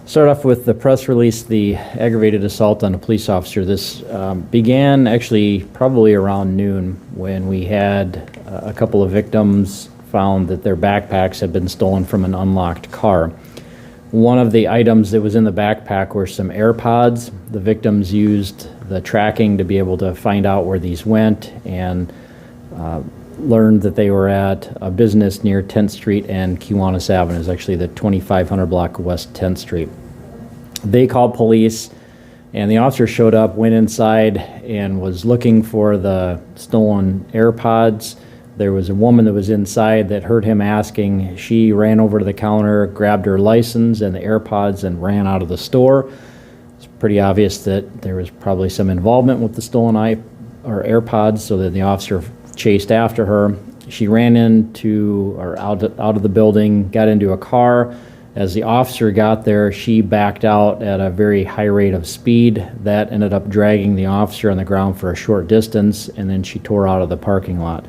Start off with the press release, the aggravated assault on a police officer. This began actually probably around noon when we had a couple of victims found that their backpacks had been stolen from an unlocked car. One of the items that was in the backpack were some AirPods. The victims used the tracking to be able to find out where these went and learned that they were at a business near 10th Street and Kiwanis Avenue. It's actually the 2500 block of West 10th Street. They called police, and the officer showed up, went inside, and was looking for the stolen AirPods. There was a woman that was inside that heard him asking. She ran over to the counter, grabbed her license and the AirPods, and ran out of the store. It's pretty obvious that there was probably some involvement with the stolen AirPods, so that the officer chased after her. She ran into or out of the building, got into a car. As the officer got there, she backed out at a very high rate of speed. That ended up dragging the officer on the ground for a short distance, and then she tore out of the parking lot.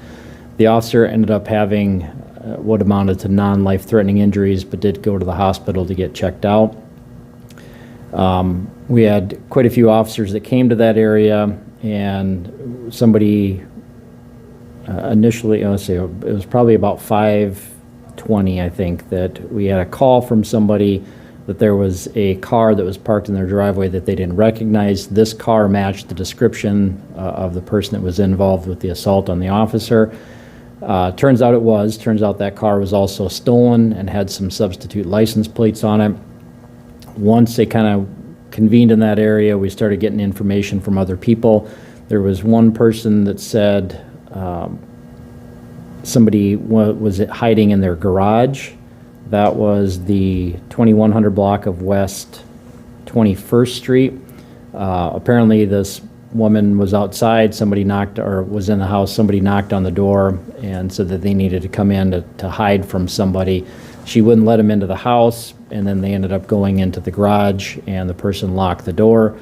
The officer ended up having what amounted to non-life-threatening injuries, but did go to the hospital to get checked out. We had quite a few officers that came to that area, and somebody initially, let's see, it was probably about 5:20, I think, that we had a call from somebody that there was a car that was parked in their driveway that they didn't recognize. This car matched the description of the person that was involved with the assault on the officer. Turns out that car was also stolen and had some substitute license plates on it. Once they kind of convened in that area, we started getting information from other people. There was one person that said somebody was hiding in their garage. That was the 2100 block of West 21st Street. Apparently this woman was outside, somebody knocked, or was in the house, somebody knocked on the door and said that they needed to come in to hide from somebody. She wouldn't let them into the house, and then they ended up going into the garage, and the person locked the door.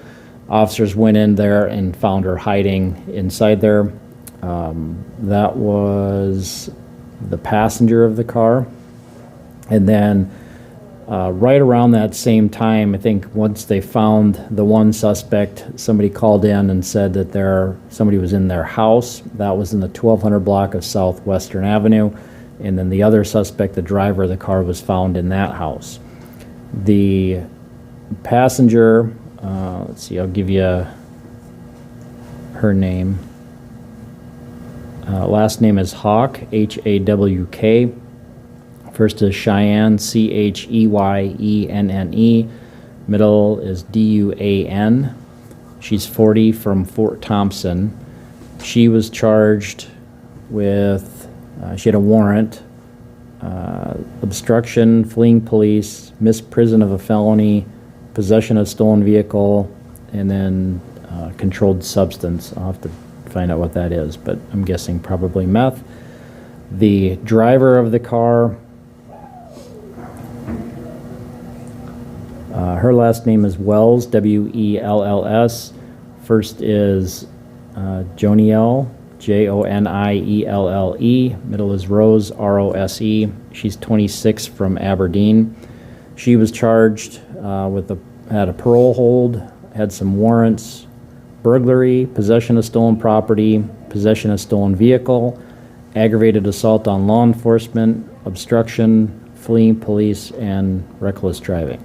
Officers went in there and found her hiding inside there. That was the passenger of the car. And then right around that same time, I think once they found the one suspect, somebody called in and said that somebody was in their house. That was in the 1200 block of Southwestern Avenue. And then the other suspect, the driver of the car, was found in that house. The passenger, let's see, I'll give you her name. Last name is Hawk, H-A-W-K. First is Cheyenne, C-H-E-Y-E-N-N-E. Middle is D-U-A-N. She's 40 from Fort Thompson. She was charged with, she had a warrant, obstruction, fleeing police, misprision of a felony, possession of stolen vehicle, and then controlled substance. I'll have to find out what that is, but I'm guessing probably meth. The driver of the car, her last name is Wells, W-E-L-L-S. First is Jonielle, J-O-N-I-E-L-L-E. Middle is Rose, R-O-S-E. She's 26 from Aberdeen. She was charged had a parole hold, had some warrants, burglary, possession of stolen property, possession of stolen vehicle, aggravated assault on law enforcement, obstruction, fleeing police, and reckless driving.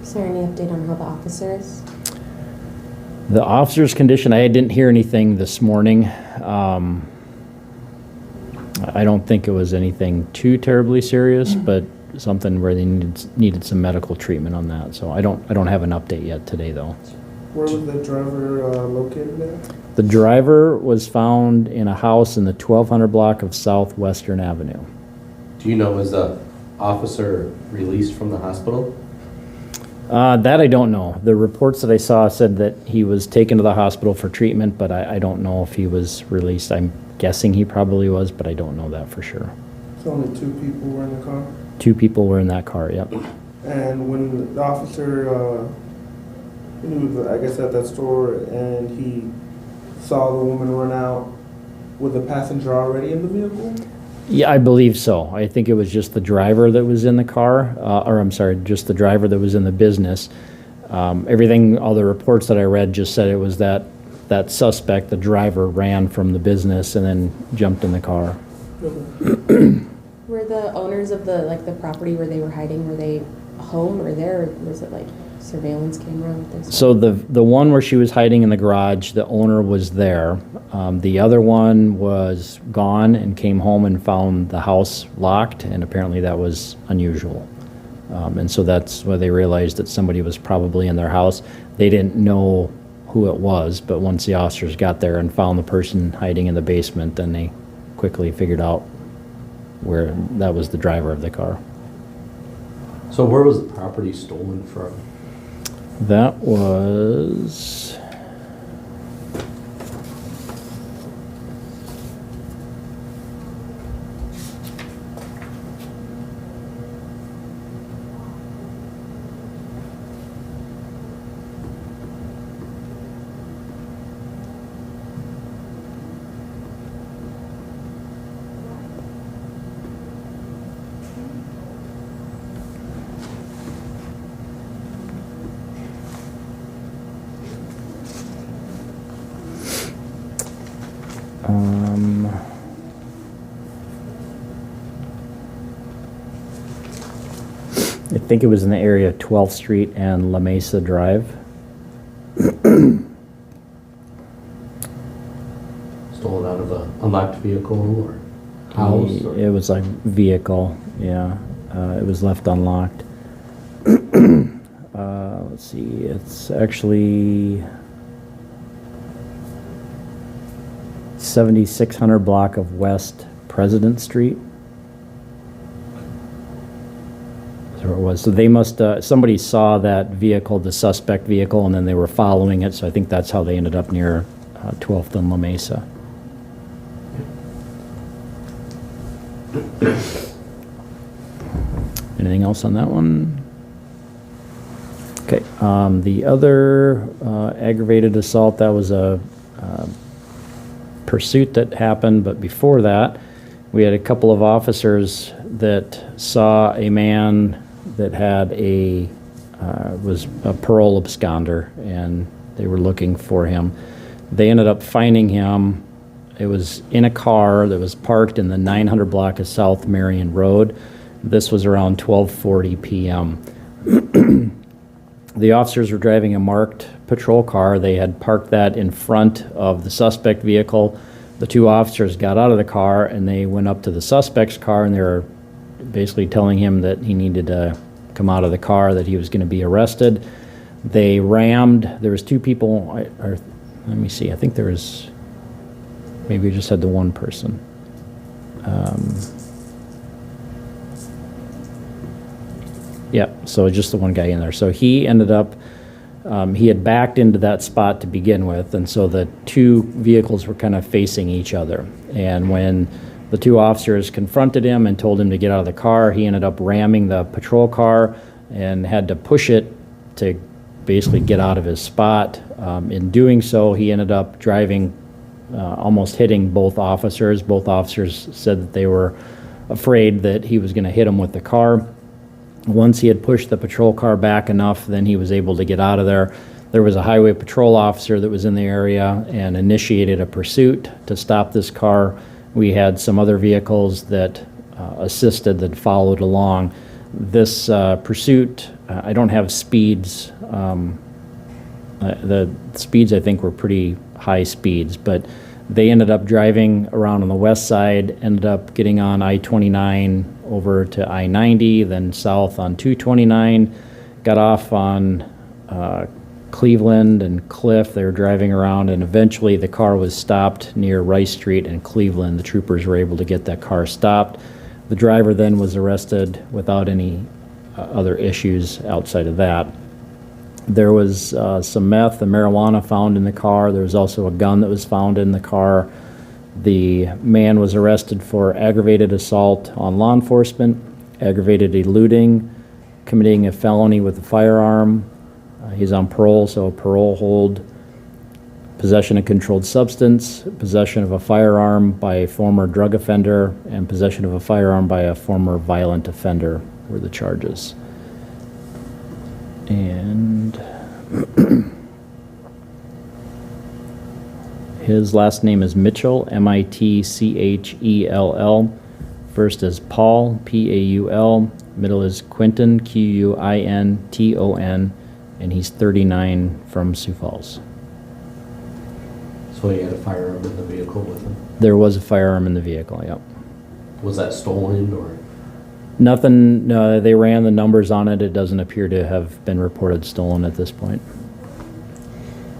Is there any update on how the officer is? The officer's condition, I didn't hear anything this morning. I don't think it was anything too terribly serious, but something where they needed some medical treatment on that. So I don't have an update yet today, though. Where was the driver located at? The driver was found in a house in the 1200 block of Southwestern Avenue. Do you know, was the officer released from the hospital? That I don't know. The reports that I saw said that he was taken to the hospital for treatment, but I don't know if he was released. I'm guessing he probably was, but I don't know that for sure. So only 2 people were in the car? 2 people were in that car, yep. And when the officer, he was, I guess, at that store and he saw the woman run out, was the passenger already in the vehicle? Yeah, I believe so. I think it was just the driver that was in the car, or I'm sorry, just the driver that was in the business. Everything, all the reports that I read just said it was that suspect, the driver, ran from the business and then jumped in the car. Were the owners of the property where they were hiding, were they home or there, or was it like surveillance camera with this? So the one where she was hiding in the garage, the owner was there. The other one was gone and came home and found the house locked, and apparently that was unusual. And so that's why they realized that somebody was probably in their house. They didn't know who it was, but once the officers got there and found the person hiding in the basement, then they quickly figured out where that was the driver of the car. So where was the property stolen from? That was... I think it was in the area of 12th Street and La Mesa Drive. Stolen out of an unlocked vehicle or house? Or? It was like vehicle, yeah. It was left unlocked. Let's see, it's actually 7600 block of West President Street. That's where it was. So they must, somebody saw that vehicle, the suspect vehicle, and then they were following it. So I think that's how they ended up near 12th and La Mesa. Anything else on that one? Okay, the other aggravated assault, that was a pursuit that happened, but before that, we had a couple of officers that saw a man that had was a parole absconder, and they were looking for him. They ended up finding him. It was in a car that was parked in the 900 block of South Marion Road. This was around 12:40 p.m. The officers were driving a marked patrol car. They had parked that in front of the suspect vehicle. The two officers got out of the car and they went up to the suspect's car, and they were basically telling him that he needed to come out of the car, that he was going to be arrested. They rammed. There was two people. Let me see. I think there was, maybe we just had the one person. Yeah, so just the one guy in there. So he ended up, he had backed into that spot to begin with, and so the two vehicles were kind of facing each other. And when the two officers confronted him and told him to get out of the car, he ended up ramming the patrol car and had to push it to basically get out of his spot. In doing so, he ended up driving, almost hitting both officers. Both officers said that they were afraid that he was going to hit them with the car. Once he had pushed the patrol car back enough, then he was able to get out of there. There was a highway patrol officer that was in the area and initiated a pursuit to stop this car. We had some other vehicles that assisted, that followed along. This pursuit, I don't have speeds. The speeds, I think, were pretty high speeds, but they ended up driving around on the west side, ended up getting on I-29 over to I-90, then south on 229, got off on Cleveland and Cliff. They were driving around, and eventually the car was stopped near Rice Street and Cleveland. The troopers were able to get that car stopped. The driver then was arrested without any other issues outside of that. There was some meth and marijuana found in the car. There was also a gun that was found in the car. The man was arrested for aggravated assault on law enforcement, aggravated eluding, committing a felony with a firearm. He's on parole, so a parole hold, possession of controlled substance, possession of a firearm by a former drug offender, and possession of a firearm by a former violent offender were the charges. And his last name is Mitchell, Mitchell. First is Paul, Paul. Middle is Quinton, Quinton, and he's 39 from Sioux Falls. So he had a firearm in the vehicle with him? There was a firearm in the vehicle, yep. Was that stolen or? Nothing, they ran the numbers on it. It doesn't appear to have been reported stolen at this point.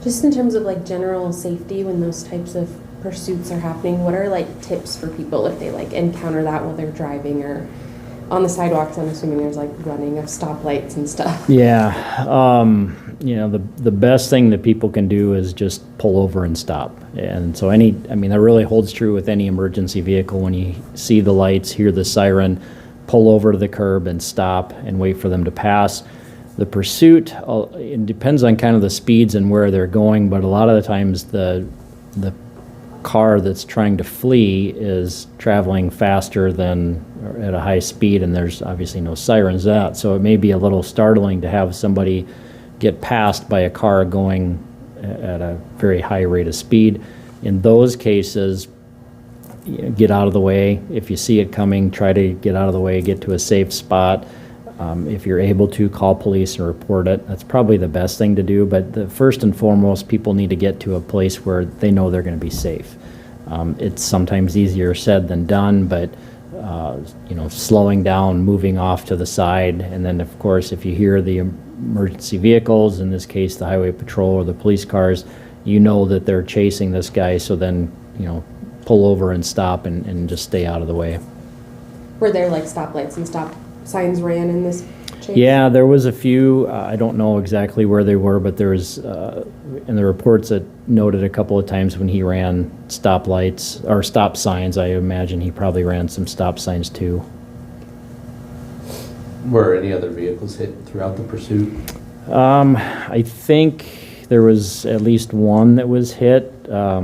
Just in terms of like general safety when those types of pursuits are happening, what are like tips for people if they like encounter that while they're driving or on the sidewalks? I'm assuming there's like running of stoplights and stuff. Yeah, the best thing that people can do is just pull over and stop. And so that really holds true with any emergency vehicle. When you see the lights, hear the siren, pull over to the curb and stop and wait for them to pass. The pursuit, it depends on kind of the speeds and where they're going, but a lot of the times the car that's trying to flee is traveling faster than at a high speed, and there's obviously no sirens out. So it may be a little startling to have somebody get passed by a car going at a very high rate of speed. In those cases, get out of the way. If you see it coming, try to get out of the way, get to a safe spot. If you're able to, call police and report it. That's probably the best thing to do, but first and foremost, people need to get to a place where they know they're going to be safe. It's sometimes easier said than done, but slowing down, moving off to the side, and then of course if you hear the emergency vehicles, in this case the highway patrol or the police cars, you know that they're chasing this guy, so then pull over and stop and just stay out of the way. Were there like stoplights and stop signs ran in this chase? Yeah, there was a few. I don't know exactly where they were, but there was, in the reports that noted a couple of times when he ran stoplights or stop signs. I imagine he probably ran some stop signs too. Were any other vehicles hit throughout the pursuit? I think there was at least one that was hit. Let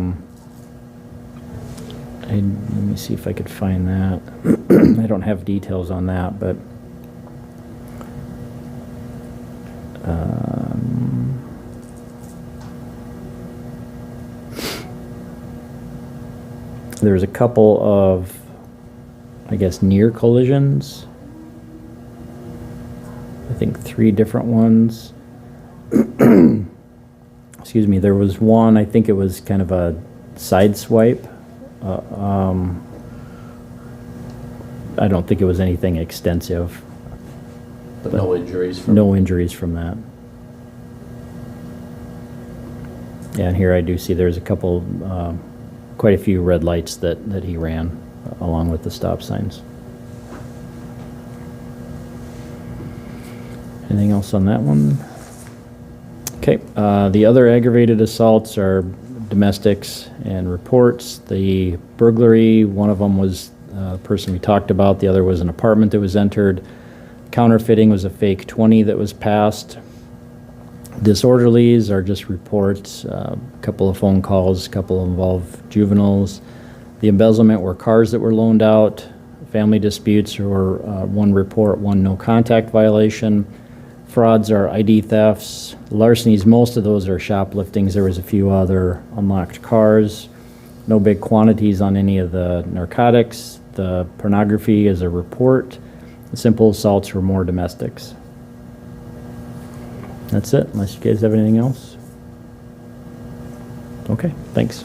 me see if I could find that. I don't have details on that, but there's a couple of, I guess, near collisions. I think 3 different ones. Excuse me, there was one, I think it was kind of a side swipe. I don't think it was anything extensive. But no injuries from? No injuries from that. Yeah, and here I do see there's a couple, quite a few red lights that he ran along with the stop signs. Anything else on that one? Okay, the other aggravated assaults are domestics and reports. The burglary, one of them was the person we talked about, the other was an apartment that was entered. Counterfeiting was a fake 20 that was passed. Disorderlies are just reports, a couple of phone calls, a couple involve juveniles. The embezzlement were cars that were loaned out. Family disputes were 1 report, 1 no contact violation. Frauds are ID thefts. Larcenies, most of those are shopliftings. There was a few other unlocked cars. No big quantities on any of the narcotics. The pornography is a report. The simple assaults were more domestics. That's it, unless you guys have anything else. Okay, thanks.